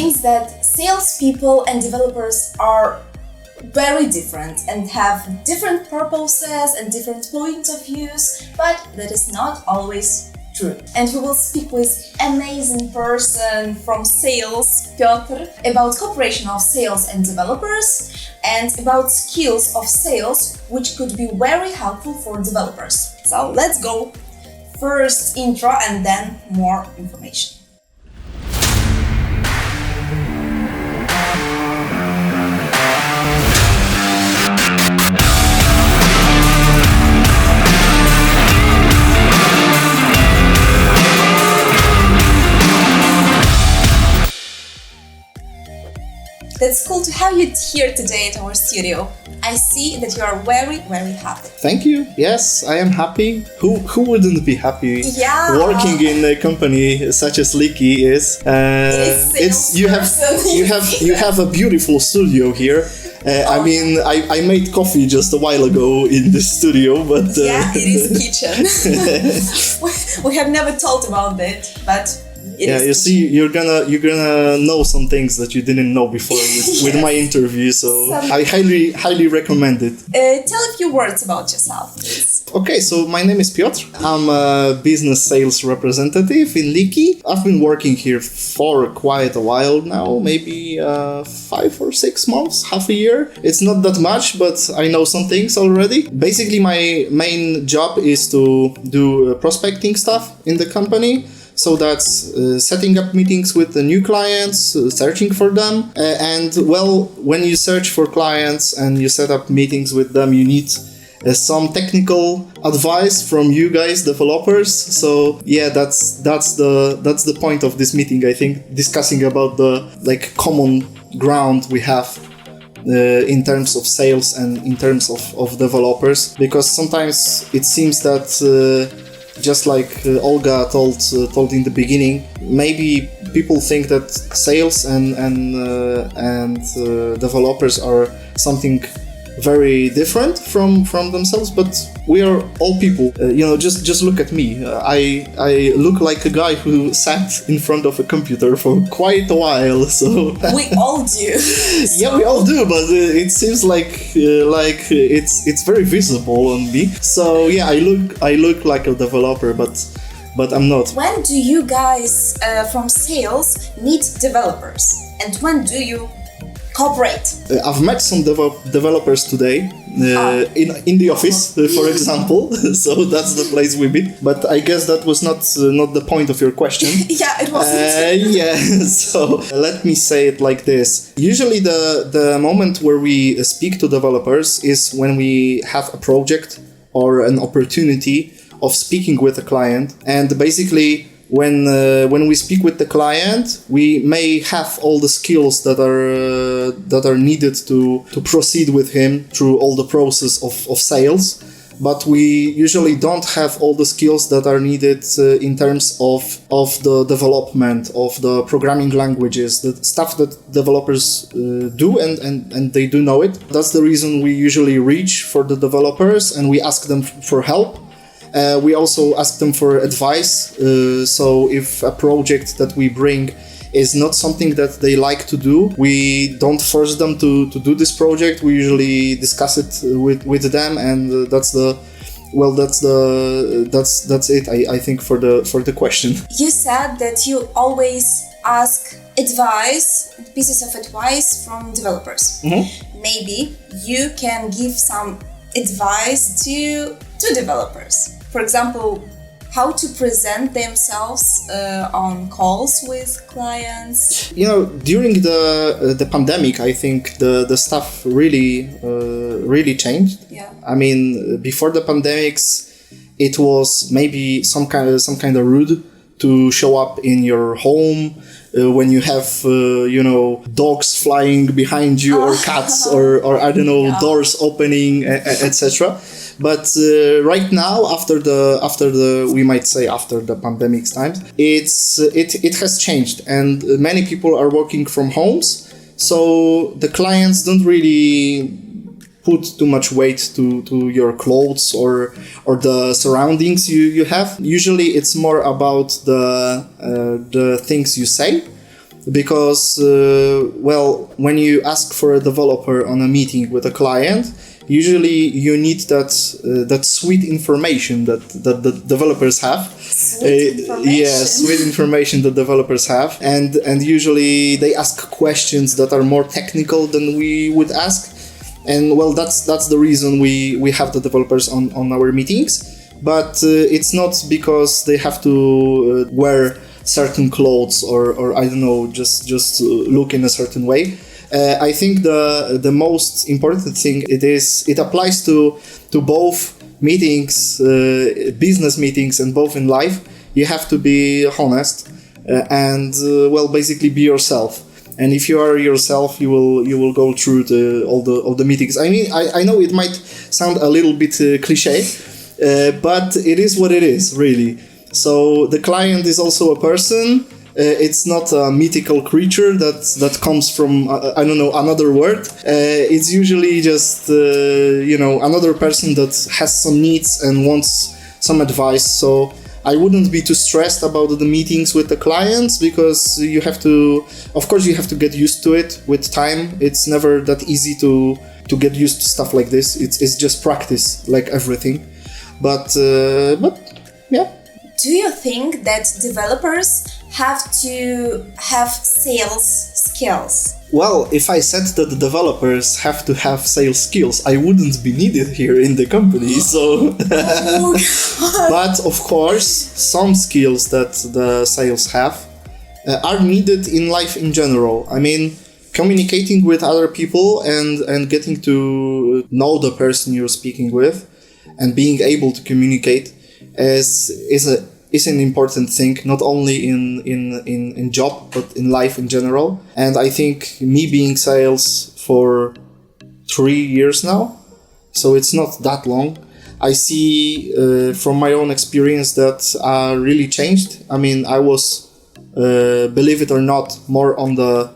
means that salespeople and developers are very different and have different purposes and different points of views, but that is not always true. And we will speak with amazing person from sales, Piotr, about cooperation of sales and developers and about skills of sales which could be very helpful for developers. So let's go. First intro and then more information. It's cool to have you here today at our studio. I see that you are very, very happy. Thank you. Yes, I am happy. Who wouldn't be happy? Yeah. Working in a company such as Leaky is. You have a beautiful studio here. I mean, I made coffee just a while ago in the studio, but yeah, it is kitchen. We have never talked about that, but. You see, you're gonna know some things that you didn't know before with my interview, so I highly recommend it. Tell a few words about yourself, please. Okay, so my name is Piotr. I'm a business sales representative in Leaky. I've been working here for quite a while now, maybe 5 or 6 months, half a year. It's not that much, but I know some things already. Basically, my main job is to do prospecting stuff in the company. So that's setting up meetings with the new clients, searching for them. When you search for clients and you set up meetings with them, you need some technical advice from you guys, developers. So yeah, that's the point of this meeting, I think, discussing about the common ground we have in terms of sales and in terms of developers, because sometimes it seems that just like Olga told in the beginning, maybe people think that sales and developers are something very different from themselves, but we are all people. Just look at me. I look like a guy who sat in front of a computer for quite a while. So we all do. Yeah, we all do, but it seems like it's very visible on me. So yeah, I look like a developer, but I'm not. When do you guys from sales meet developers, and when do you cooperate? I've met some developers today in the office, for example. So that's the place we meet. But I guess that was not the point of your question. Yeah, it wasn't. Yeah. So let me say it like this. Usually the moment where we speak to developers is when we have a project or an opportunity of speaking with a client, and basically when we speak with the client, we may have all the skills that are needed to proceed with him through all the process of sales, but we usually don't have all the skills that are needed in terms of the development of the programming languages, the stuff that developers do, and they do know it. That's the reason we usually reach for the developers and we ask them for help. We also ask them for advice. So if a project that we bring is not something that they like to do, we don't force them to do this project. We usually discuss it with them, and that's it. I think for the question. You said that you always ask pieces of advice from developers. Mm-hmm. Maybe you can give some advice to developers. For example, how to present themselves on calls with clients. During the pandemic, I think the stuff really changed. Yeah. I mean, before the pandemics, it was maybe some kind of rude to show up in your home when you have dogs flying behind you or cats or I don't know, yeah, doors opening, etc. But right now, after the pandemic times, it has changed, and many people are working from homes, so the clients don't really put too much weight to your clothes or the surroundings you have. Usually, it's more about the things you say. because, when you ask for a developer on a meeting with a client, usually you need that sweet information that the developers have. Sweet information. Sweet information that developers have, and usually they ask questions that are more technical than we would ask, and that's the reason we have the developers on our meetings. But it's not because they have to wear certain clothes or I don't know, just look in a certain way. I think the most important thing it applies to both meetings, business meetings, and both in life. You have to be honest and basically be yourself. And if you are yourself, you will go through all the meetings. I mean, I know it might sound a little bit cliche, but it is what it is, really. So the client is also a person. It's not a mythical creature that comes from I don't know, another world. It's usually just another person that has some needs and wants some advice. So I wouldn't be too stressed about the meetings with the clients, because you have to get used to it with time. It's never that easy to get used to stuff like this. It's just practice, like everything. But yeah. Do you think that developers have to have sales skills? Well, if I said that the developers have to have sales skills, I wouldn't be needed here in the company. So, but of course, some skills that the sales have are needed in life in general. I mean, communicating with other people and getting to know the person you're speaking with, and being able to communicate is an important thing, not only in job, but in life in general. And I think me being sales for 3 years now, so it's not that long, I see from my own experience that really changed. I mean, I was, believe it or not, more on the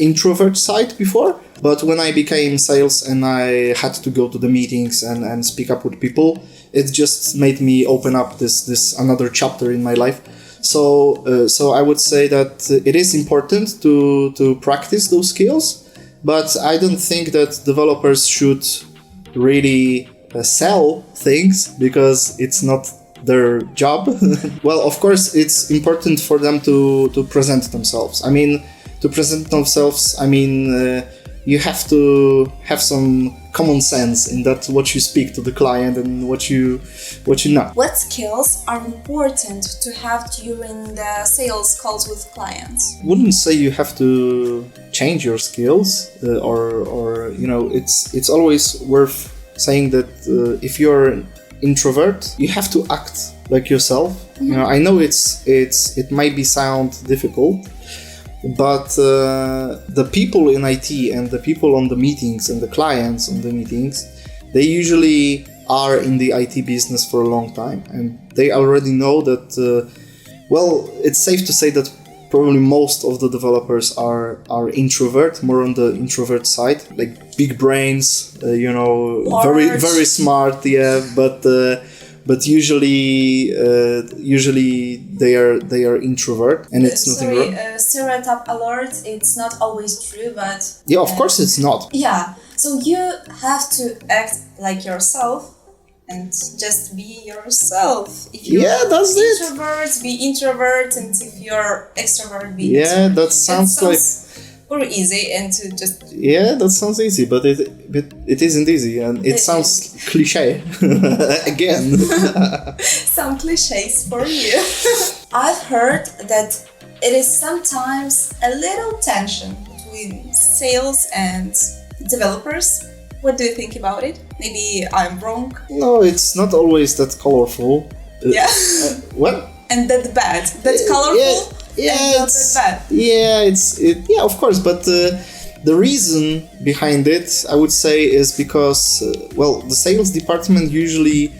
introvert side before, but when I became sales and I had to go to the meetings and speak up with people, it just made me open up this another chapter in my life. So I would say that it is important to practice those skills, but I don't think that developers should really sell things, because it's not their job. Well, of course, it's important for them to present themselves. I mean, to present themselves, I mean, you have to have some common sense in that what you speak to the client and what you know. What skills are important to have during the sales calls with clients? Wouldn't say you have to change your skills, or it's always worth saying that if you're an introvert, you have to act like yourself. Mm-hmm. I know it might sound difficult, but the people in IT and the people on the meetings and the clients on the meetings, they usually are in the IT business for a long time, and they already know that, it's safe to say that probably most of the developers are introvert, more on the introvert side, like big brains, very, very smart, yeah, but usually they are introvert, and it's nothing wrong. Stereotype alert, it's not always true, but yeah, of course it's not. Yeah, so you have to act like yourself and just be yourself. If you're that's introvert, be introvert, and if you're extrovert, be extrovert. Yeah, that sounds like very easy, and to just that sounds easy, but it isn't easy, and it sounds cliche again. Some cliches for you. I've heard that it is sometimes a little tension between sales and developers. What do you think about it? Maybe I'm wrong. No, it's not always that colorful. Yeah. What? And that's bad. That's colorful. Yeah, it's bad. Yeah, of course, but the reason behind it, I would say, is because the sales department usually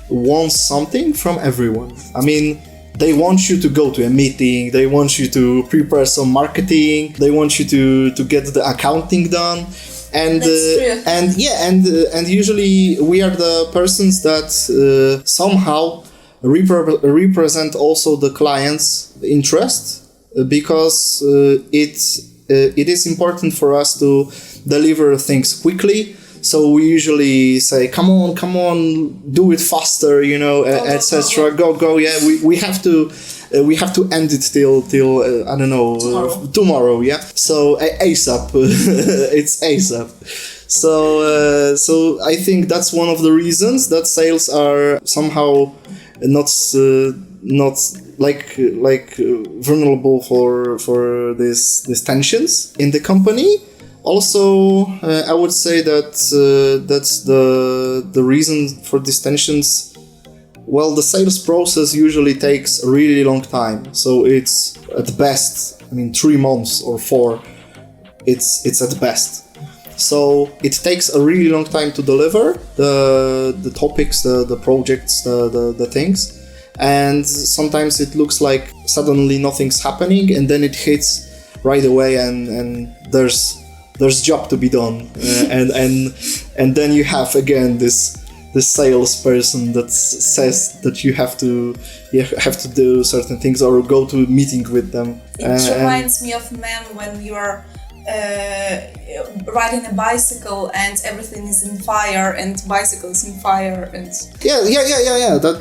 wants something from everyone. I mean, they want you to go to a meeting, they want you to prepare some marketing, they want you to get the accounting done. And and usually we are the persons that somehow represent also the client's interest because it is important for us to deliver things quickly. So we usually say, come on, do it faster, etc. Go. Yeah, we have to end it till I don't know, tomorrow. Yeah. So ASAP, it's ASAP. So I think that's one of the reasons that sales are somehow not vulnerable for these tensions in the company. Also, I would say that that's the reason for these tensions. Well, the sales process usually takes a really long time. So it's at best, 3 months or 4. It's at best. So it takes a really long time to deliver the topics, the projects, the things. And sometimes it looks like suddenly nothing's happening, and then it hits right away, and there's job to be done, and then you have again this salesperson that says that you have to do certain things or go to a meeting with them. It reminds me of mem when you are riding a bicycle and everything is in fire and bicycle is in fire and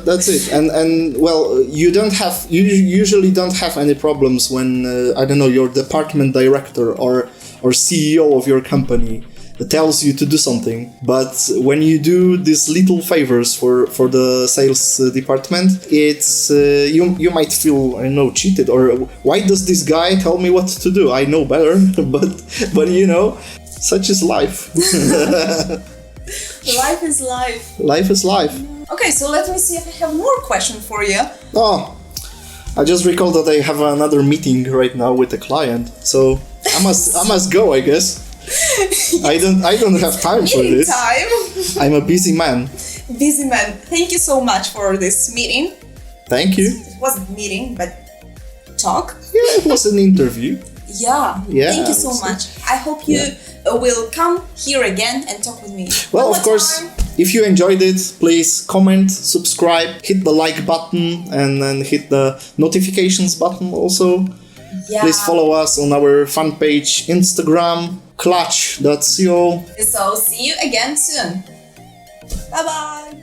that's it. And well, you usually don't have any problems when I don't know, your department director or CEO of your company tells you to do something. But when you do these little favors for the sales department, it's you might feel, cheated, or why does this guy tell me what to do? I know better. but such is life. Life is life. Life is life. Okay, so let me see if I have more question for you. Oh, I just recalled that I have another meeting right now with a client, so I must go, I guess. I don't have time for this. I'm a busy man. Busy man. Thank you so much for this meeting. Thank you. It wasn't a meeting, but talk. Yeah, it was an interview. Yeah. Thank you so much. I hope you will come here again and talk with me. Well, of course, if you enjoyed it, please comment, subscribe, hit the like button, and then hit the notifications button also. Yeah. Please follow us on our fan page, Instagram, clutch.co. So see you again soon. Bye bye.